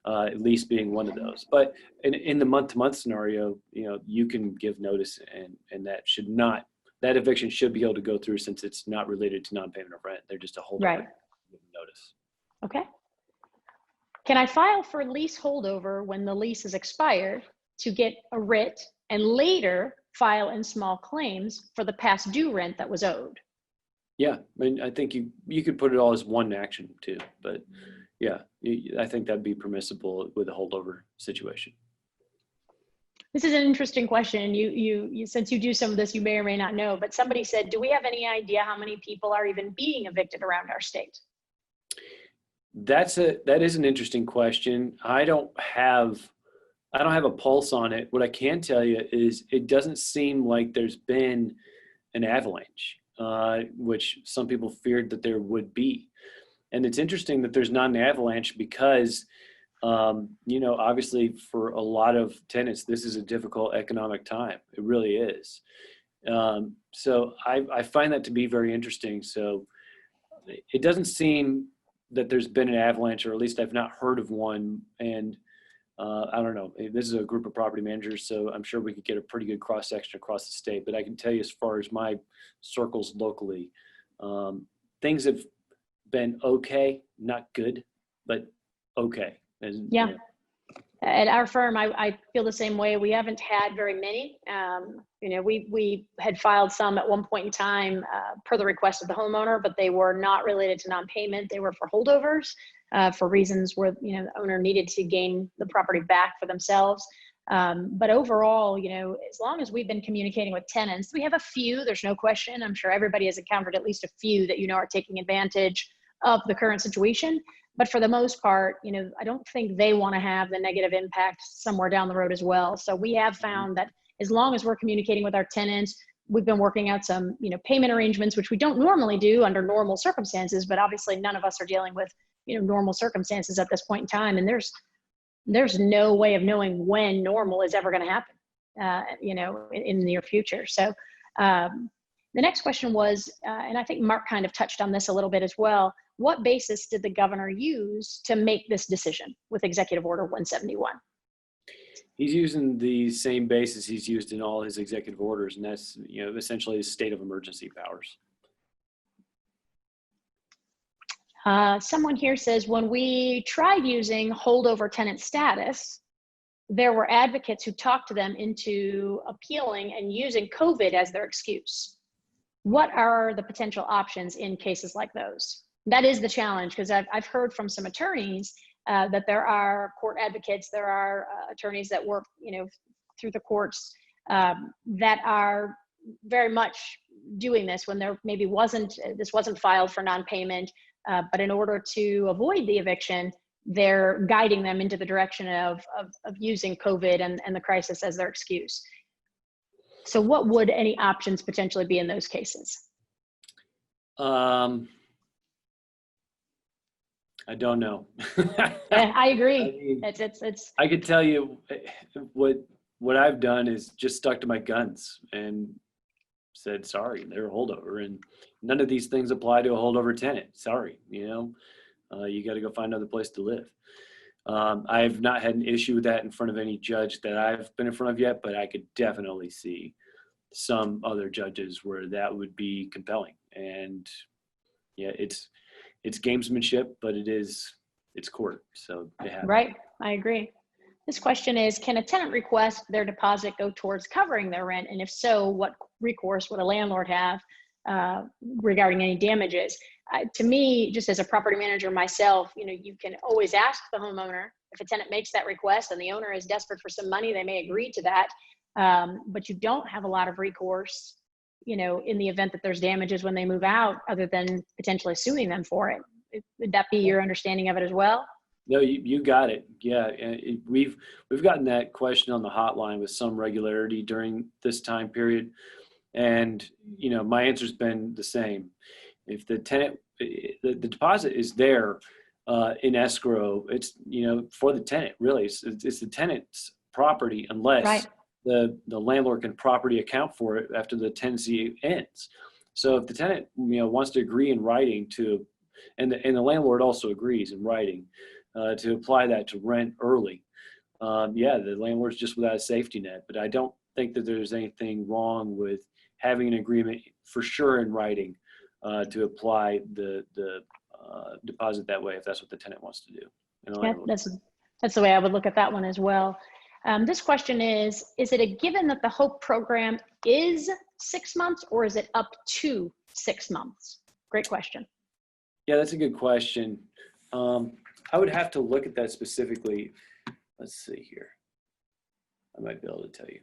at least being one of those. But in the month-to-month scenario, you can give notice, and that eviction should be able to go through, since it's not related to non-payment of rent. They're just a holdover. Right. Notice. Okay. Can I file for lease holdover when the lease is expired to get a writ and later file in small claims for the past due rent that was owed? Yeah, I mean, I think you could put it all as one action too, but yeah, I think that'd be permissible with a holdover situation. This is an interesting question. You since you do some of this, you may or may not know, but somebody said, do we have any idea how many people are even being evicted around our state? That is an interesting question. I don't have a pulse on it. What I can tell you is it doesn't seem like there's been an avalanche, which some people feared that there would be. And it's interesting that there's not an avalanche because, obviously for a lot of tenants, this is a difficult economic time. It really is. So I find that to be very interesting. So it doesn't seem that there's been an avalanche, or at least I've not heard of one. And I don't know, this is a group of property managers, so I'm sure we could get a pretty good cross section across the state. But I can tell you, as far as my circles locally, things have been okay, not good, but okay. Yeah. At our firm, I feel the same way. We haven't had very many. We had filed some at one point in time per the request of the homeowner, but they were not related to non-payment. They were for holdovers for reasons where, the owner needed to gain the property back for themselves. But overall, as long as we've been communicating with tenants, we have a few, there's no question. I'm sure everybody has encountered at least a few that, are taking advantage of the current situation. But for the most part, I don't think they want to have the negative impact somewhere down the road as well. So we have found that as long as we're communicating with our tenants, we've been working out some, payment arrangements, which we don't normally do under normal circumstances, but obviously none of us are dealing with, normal circumstances at this point in time. And there's no way of knowing when normal is ever going to happen, in the near future. So the next question was, and I think Mark kind of touched on this a little bit as well, what basis did the governor use to make this decision with Executive Order 171? He's using the same basis he's used in all his executive orders, and that's, essentially his state of emergency powers. Someone here says, when we tried using holdover tenant status, there were advocates who talked to them into appealing and using COVID as their excuse. What are the potential options in cases like those? That is the challenge, because I've heard from some attorneys that there are court advocates, there are attorneys that work, through the courts that are very much doing this when there maybe this wasn't filed for non-payment, but in order to avoid the eviction, they're guiding them into the direction of using COVID and the crisis as their excuse. So what would any options potentially be in those cases? I don't know. I agree. I mean, it's. I could tell you what I've done is just stuck to my guns and said, sorry, they're a holdover, and none of these things apply to a holdover tenant. Sorry, you got to go find another place to live. I've not had an issue with that in front of any judge that I've been in front of yet, but I could definitely see some other judges where that would be compelling. And yeah, it's gamesmanship, but it's court. So they have. Right. I agree. This question is, can a tenant request their deposit go towards covering their rent? And if so, what recourse would a landlord have regarding any damages? To me, just as a property manager myself, you can always ask the homeowner. If a tenant makes that request and the owner is desperate for some money, they may agree to that. But you don't have a lot of recourse, in the event that there's damages when they move out, other than potentially suing them for it. Would that be your understanding of it as well? No, you got it. Yeah, we've gotten that question on the hotline with some regularity during this time period, and my answer's been the same. If the tenant, the deposit is there in escrow, it's for the tenant. Really, it's the tenant's property unless right. the landlord can property account for it after the tenancy ends. So if the tenant wants to agree in writing to, and the landlord also agrees in writing to apply that to rent early, yeah, the landlord's just without a safety net. But I don't think that there's anything wrong with having an agreement for sure in writing to apply the deposit that way if that's what the tenant wants to do. And the Yeah, landlord. that's the way I would look at that one as well. This question is it a given that the HOPE program is 6 months or is it up to 6 months? Great question. Yeah, that's a good question. I would have to look at that specifically. Let's see here. I might be able to tell you.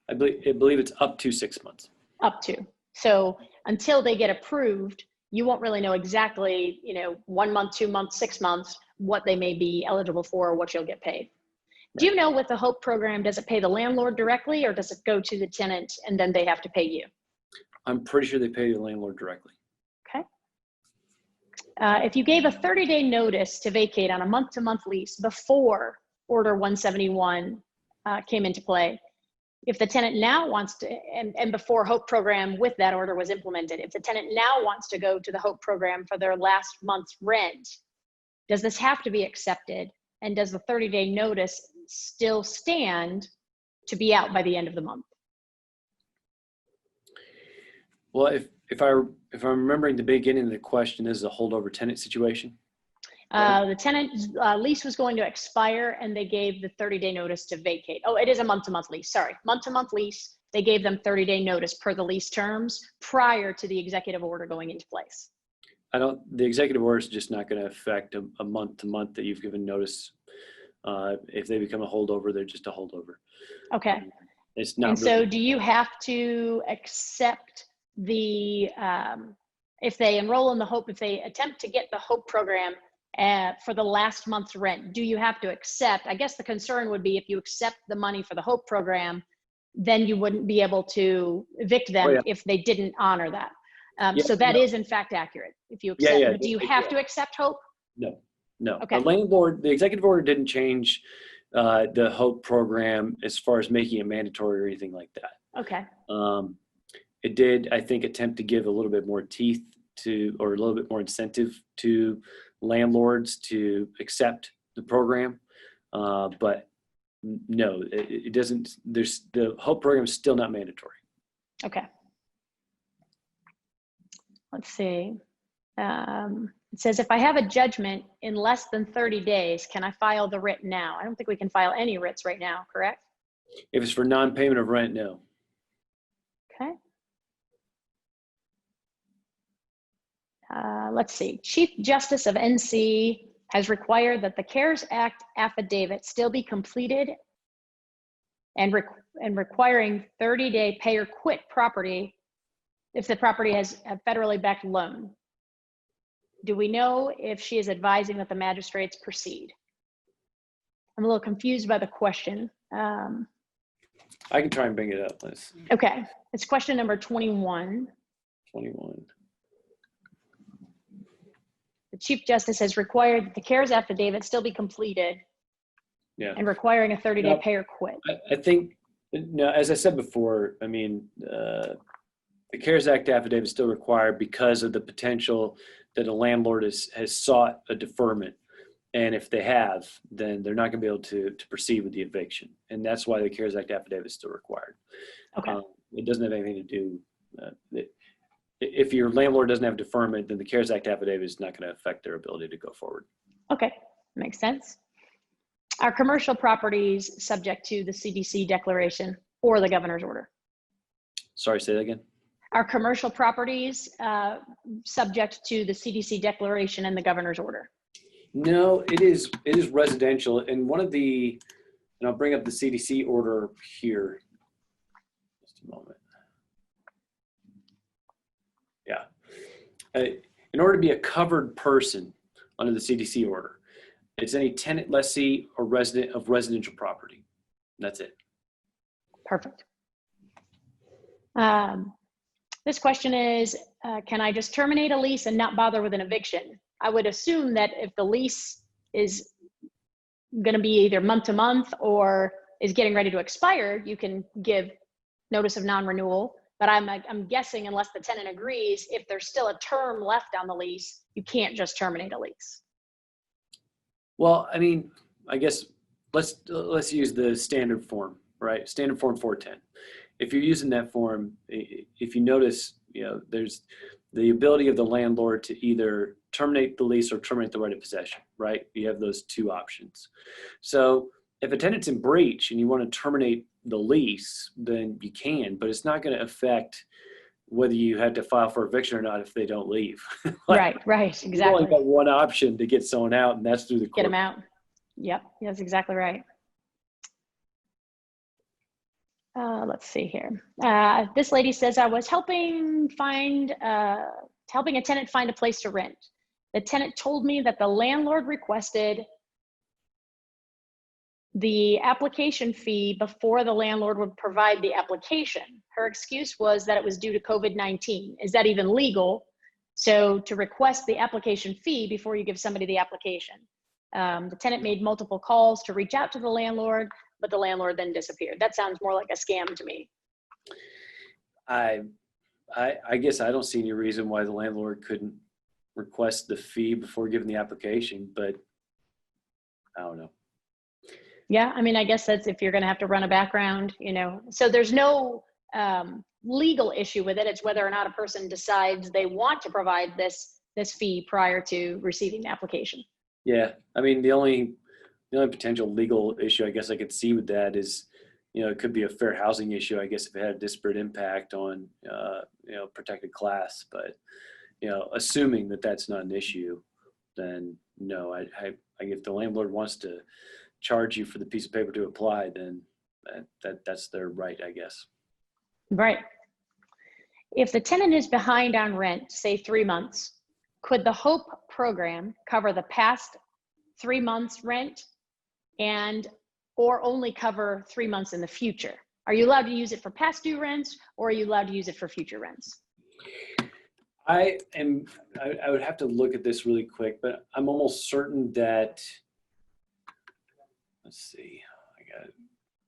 I believe it's up to 6 months. Up to. So until they get approved, you won't really know exactly, 1 month, 2 months, 6 months, what they may be eligible for or what you'll get paid. Do you know with the HOPE program, does it pay the landlord directly or does it go to the tenant and then they have to pay you? I'm pretty sure they pay the landlord directly. Okay. If you gave a 30-day notice to vacate on a month-to-month lease before Order 171 came into play, if the tenant now wants to, and before HOPE program with that order was implemented, if the tenant now wants to go to the HOPE program for their last month's rent, does this have to be accepted? And does the 30-day notice still stand to be out by the end of the month? Well, if I'm remembering the beginning of the question, this is a holdover tenant situation. The tenant's lease was going to expire and they gave the 30-day notice to vacate. Oh, it is a month-to-month lease. Sorry, month-to-month lease. They gave them 30-day notice per the lease terms prior to the executive order going into place. The executive order is just not going to affect a month-to-month that you've given notice. If they become a holdover, they're just a holdover. Okay. It's not. And really, so do you have to accept the, if they enroll in the HOPE, if they attempt to get the HOPE program for the last month's rent, do you have to accept, I guess the concern would be if you accept the money for the HOPE program, then you wouldn't be able to evict them if they didn't honor that. So that is in fact accurate. If you accept, but do you have to accept HOPE? No. Okay. The executive order didn't change the HOPE program as far as making it mandatory or anything like that. Okay. It did, I think, attempt to give a little bit more teeth to, or a little bit more incentive to landlords to accept the program. But no, it doesn't, the HOPE program is still not mandatory. Okay. Let's see. It says, if I have a judgment in less than 30 days, can I file the writ now? I don't think we can file any writs right now, correct? If it's for non-payment of rent, no. Okay. Let's see. Chief Justice of NC has required that the CARES Act affidavit still be completed and requiring 30-day pay or quit property if the property has a federally backed loan. Do we know if she is advising that the magistrates proceed? I'm a little confused by the question. I can try and bring it up. Let's see. Okay, it's question number 21. 21. The Chief Justice has required that the CARES affidavit still be completed and requiring a 30-day pay or quit. I think, no, as I said before, I mean, the CARES Act affidavit is still required because of the potential that a landlord has sought a deferment. And if they have, then they're not going to be able to proceed with the eviction. And that's why the CARES Act affidavit is still required. Okay. It doesn't have anything to do, if your landlord doesn't have deferment, then the CARES Act affidavit is not going to affect their ability to go forward. Okay, makes sense. Are commercial properties subject to the CDC declaration or the governor's order? Sorry, say that again. Are commercial properties subject to the CDC declaration and the governor's order? No, it is residential. And one of the, and I'll bring up the CDC order here. Just a moment. Yeah. In order to be a covered person under the CDC order, it's any tenant, lessee, or resident of residential property. That's it. Perfect. This question is, can I just terminate a lease and not bother with an eviction? I would assume that if the lease is going to be either month to month or is getting ready to expire, you can give notice of non-renewal. But I'm guessing unless the tenant agrees, if there's still a term left on the lease, you can't just terminate a lease. Well, I mean, I guess let's use the standard form, right? Standard form 410. If you're using that form, if you notice, there's the ability of the landlord to either terminate the lease or terminate the right of possession, right? You have those two options. So if a tenant's in breach and you want to terminate the lease, then you can, but it's not going to affect whether you had to file for eviction or not if they don't leave. Right, You've exactly. only got one option to get someone out, and that's through the court. Get them out. Yep, that's exactly right. Let's see here. This lady says, I was helping a tenant find a place to rent. The tenant told me that the landlord requested the application fee before the landlord would provide the application. Her excuse was that it was due to COVID-19. Is that even legal? So to request the application fee before you give somebody the application. The tenant made multiple calls to reach out to the landlord, but the landlord then disappeared. That sounds more like a scam to me. I guess I don't see any reason why the landlord couldn't request the fee before giving the application, but I don't know. Yeah, I mean, I guess that's if you're going to have to run a background, so there's no legal issue with it. It's whether or not a person decides they want to provide this fee prior to receiving the application. Yeah, I mean, the only potential legal issue I guess I could see with that is, it could be a fair housing issue, I guess, if it had a disparate impact on, protected class. But, assuming that that's not an issue, then no, if the landlord wants to charge you for the piece of paper to apply, then that's their right, I guess. Right. If the tenant is behind on rent, say 3 months, could the HOPE program cover the past 3 months rent or only cover 3 months in the future? Are you allowed to use it for past due rents, or are you allowed to use it for future rents? I would have to look at this really quick, but I'm almost certain that, let's see,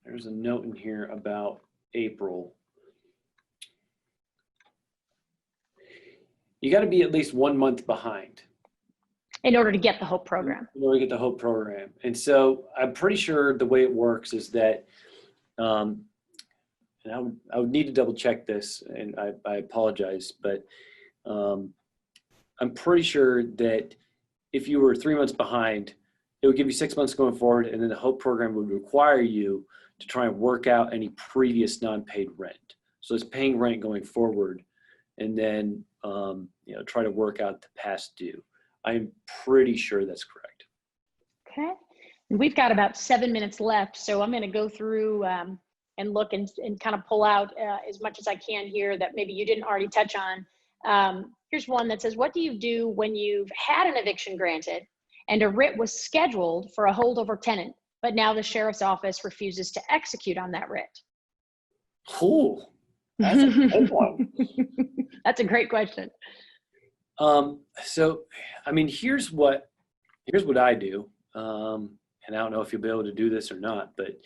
there's a note in here about April. You got to be at least 1 month behind in order to get the HOPE program. In order to get the HOPE program. And so I'm pretty sure the way it works is that, and I would need to double check this, and I apologize, but I'm pretty sure that if you were 3 months behind, it would give you 6 months going forward, and then the HOPE program would require you to try and work out any previous non-paid rent. So it's paying rent going forward, and then try to work out the past due. I'm pretty sure that's correct. Okay. And we've got about 7 minutes left, so I'm going to go through and look and kind of pull out as much as I can here that maybe you didn't already touch on. Here's one that says, what do you do when you've had an eviction granted and a writ was scheduled for a holdover tenant, but now the sheriff's office refuses to execute on that writ? Cool. That's a good one. That's a great question. So, I mean, here's what I do. And I don't know if you'll be able to do this or not, but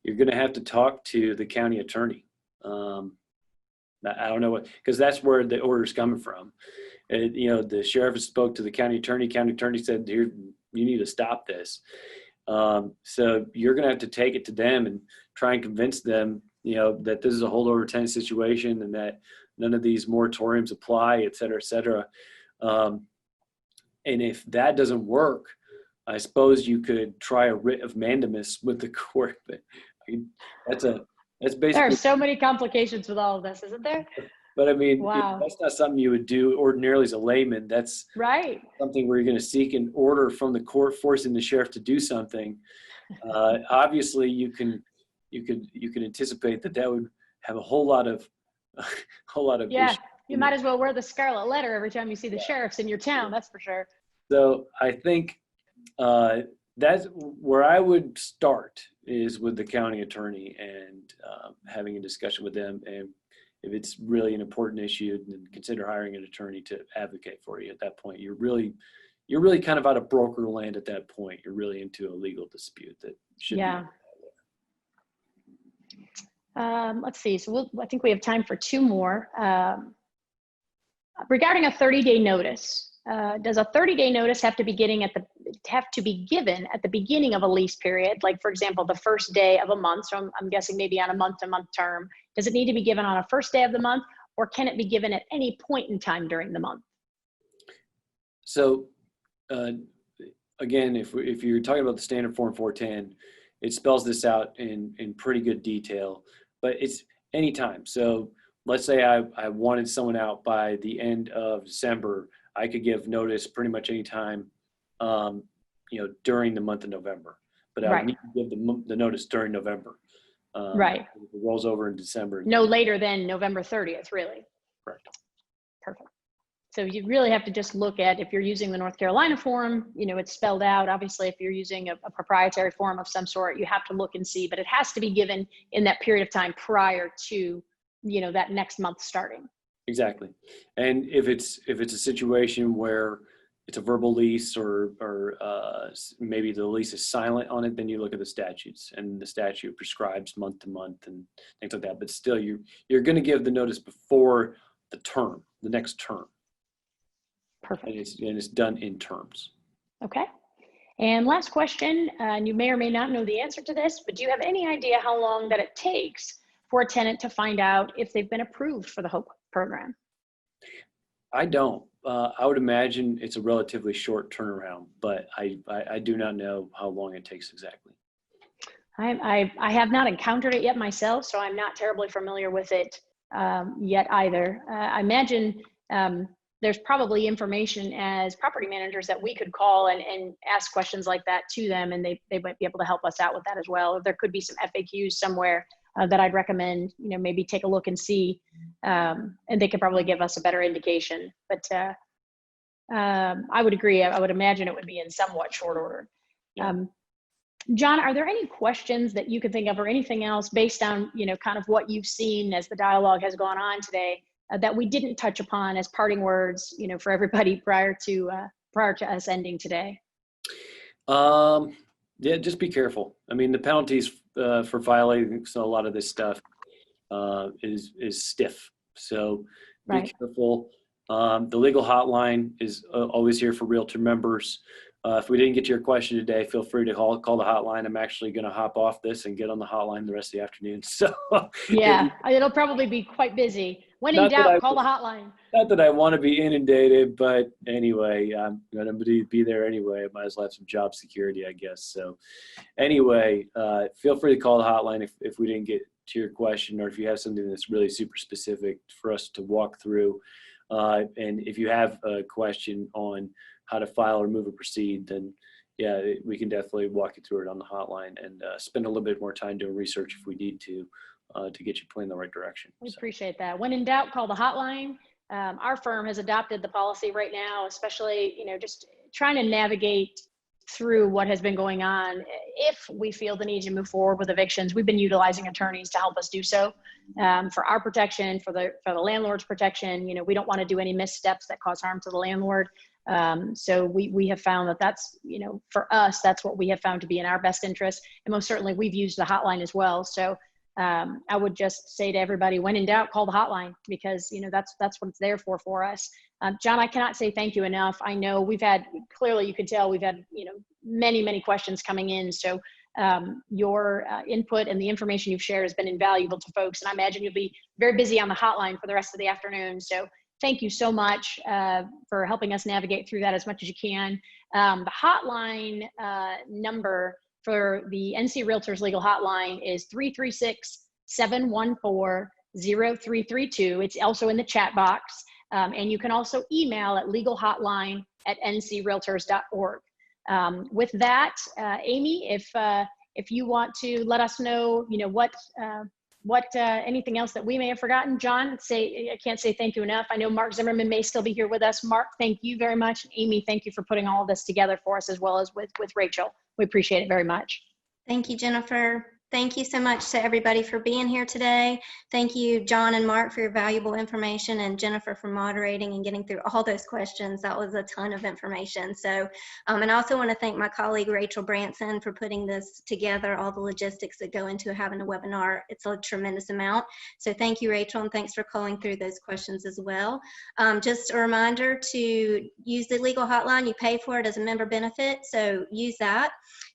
you're going to have to talk to the county attorney. I don't know because that's where the order's coming from. The sheriff spoke to the county attorney. County attorney said, "Here, you need to stop this." So you're going to have to take it to them and try and convince them, that this is a holdover tenant situation and that none of these moratoriums apply, et cetera, et cetera. And if that doesn't work, I suppose you could try a writ of mandamus with the court. But that's basically. There are so many complications with all of this, isn't there? But I mean, wow. That's not something you would do ordinarily as a layman. That's right. Something where you're going to seek an order from the court forcing the sheriff to do something. Obviously, you can anticipate that would have a whole lot of yeah. issues. You might as well wear the scarlet letter every time you see the sheriffs in your town. That's for sure. So I think that's where I would start is with the county attorney and having a discussion with them. And if it's really an important issue, then consider hiring an attorney to advocate for you. At that point, you're really kind of out of broker land. At that point, you're really into a legal dispute that should be. Let's see. So I think we have time for 2 more. Regarding a 30-day notice, does a 30-day notice have to be given at have to be given at the beginning of a lease period? Like, for example, the first day of a month. So I'm guessing maybe on a month-to-month term. Does it need to be given on a first day of the month, or can it be given at any point in time during the month? So again, if you're talking about the standard form 410, it spells this out in pretty good detail, but it's anytime. So let's say I wanted someone out by the end of December, I could give notice pretty much anytime, during the month of November, but I would need to give the notice during November. Right. It rolls over in December. No later than November 30th, really. Correct. Perfect. So you really have to just look at, if you're using the North Carolina form, it's spelled out. Obviously, if you're using a proprietary form of some sort, you have to look and see, but it has to be given in that period of time prior to, that next month starting. Exactly. And if it's a situation where it's a verbal lease or maybe the lease is silent on it, then you look at the statutes, and the statute prescribes month to month and things like that. But still, you're going to give the notice before the next term. Perfect. And it's done in terms. Okay. And last question, and you may or may not know the answer to this, but do you have any idea how long that it takes for a tenant to find out if they've been approved for the HOPE program? I don't. I would imagine it's a relatively short turnaround, but I do not know how long it takes exactly. I have not encountered it yet myself, so I'm not terribly familiar with it yet either. I imagine there's probably information as property managers that we could call and ask questions like that to them, and they might be able to help us out with that as well. There could be some FAQs somewhere that I'd recommend, maybe take a look and see, and they could probably give us a better indication. But I would agree. I would imagine it would be in somewhat short order. Yeah. John, are there any questions that you could think of, or anything else based on, kind of what you've seen as the dialogue has gone on today, that we didn't touch upon as parting words, for everybody prior to us ending today? Yeah, just be careful. I mean, the penalties for violating a lot of this stuff is stiff. So be careful. The legal hotline is always here for Realtor members. If we didn't get to your question today, feel free to call the hotline. I'm actually going to hop off this and get on the hotline the rest of the afternoon. So yeah, it'll probably be quite busy. When in doubt, call the hotline. Not that I want to be inundated, but anyway, I'm going to be there anyway. I might as well have some job security, I guess. So anyway, feel free to call the hotline if we didn't get to your question, or if you have something that's really super specific for us to walk through. And if you have a question on how to file or move or proceed, then yeah, we can definitely walk you through it on the hotline and spend a little bit more time doing research if we need to get you pointed in the right direction. We appreciate that. When in doubt, call the hotline. Our firm has adopted the policy right now, especially, just trying to navigate through what has been going on. If we feel the need to move forward with evictions, we've been utilizing attorneys to help us do so, for our protection, for the landlord's protection. We don't want to do any missteps that cause harm to the landlord. So we have found that that's, for us, that's what we have found to be in our best interest. And most certainly we've used the hotline as well. So I would just say to everybody, when in doubt, call the hotline, because, that's what it's there for us. John, I cannot say thank you enough. I know clearly you could tell we've had, many, many questions coming in. So your input and the information you've shared has been invaluable to folks. And I imagine you'll be very busy on the hotline for the rest of the afternoon. So thank you so much for helping us navigate through that as much as you can. The hotline number for the NC Realtors Legal Hotline is 336-714-0332. It's also in the chat box. And you can also email at legalhotline@ncrealtors.org. With that, Amy, if you want to let us know, what anything else that we may have forgotten. John, I can't say thank you enough. I know Mark Zimmerman may still be here with us. Mark, thank you very much. Amy, thank you for putting all of this together for us, as well as with Rachel. We appreciate it very much. Thank you, Jennifer. Thank you so much to everybody for being here today. Thank you, John and Mark, for your valuable information, and Jennifer for moderating and getting through all those questions. That was a ton of information. So, and I also want to thank my colleague, Rachel Branson, for putting this together, all the logistics that go into having a webinar. It's a tremendous amount. So thank you, Rachel, and thanks for calling through those questions as well. Just a reminder to use the legal hotline. You pay for it as a member benefit, so use that.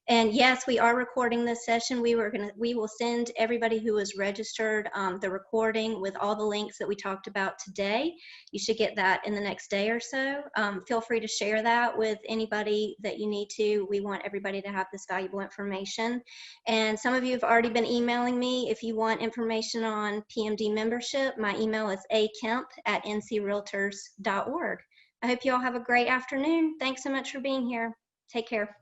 And yes, we are recording this session. We will send everybody who is registered the recording with all the links that we talked about today. You should get that in the next day or so. Feel free to share that with anybody that you need to. We want everybody to have this valuable information. And some of you have already been emailing me. If you want information on PMD membership, my email is akemp@ncrealtors.org. I hope you all have a great afternoon. Thanks so much for being here. Take care.